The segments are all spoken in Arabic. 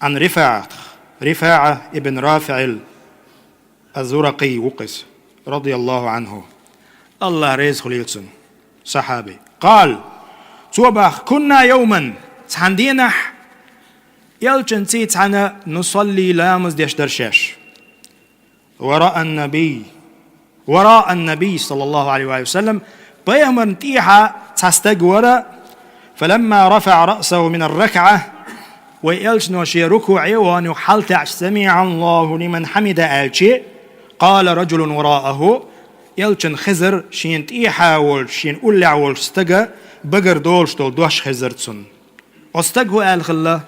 عن رفاعة ابن رافع الزرقي وقس رضي الله عنه الله ريز خليلسن صحابي قال صباح كنا يوما تحندينح يلجن تيتحنا نصلي لامز ديش درشاش وراء النبي صلى الله عليه وسلم بيهم انتيحا تستقورا فلما رفع رأسه من الركعة ويلش نوشي ركوعي ونحلت سمع الله لمن حمد آلشي قال رجل وراءه يلشن خزر شين تيحا والشين أولع والستقى بقر دولش دول دوش خزرتسن واستقه آل خلا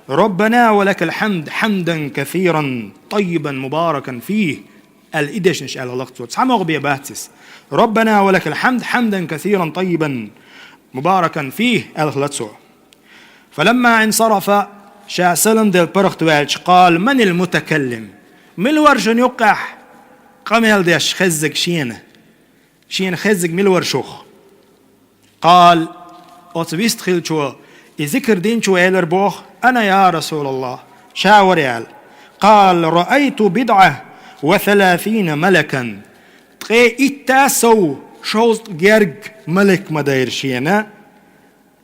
ربنا ولك الحمد حمدا كثيرا طيبا مباركا فيه الإدش نشأل الله سمعوا بيباتس ربنا ولك الحمد حمدا كثيرا طيبا مباركا فيه الخلاتسو فلما انصرف شا سلم دل برخت والش قال من المتكلم ملورشن يقح قميل ديش خزق شين خزق ملور شوخ قال أتبيست خيل شو يذكر دين شو إلر بوخ أنا يا رسول الله شاور يال قال رأيت 37 ملكا تقي إتاسو شوست جرج ملك مدايرشينا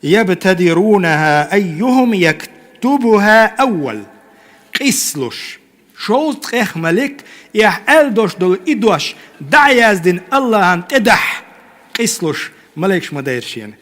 يبتدرونها أيهم يكتبها أول قسلش شوست خيخ ملك يحقل دول إدوش دعياز دين الله أن تدح قسلش ملكش مدايرشينا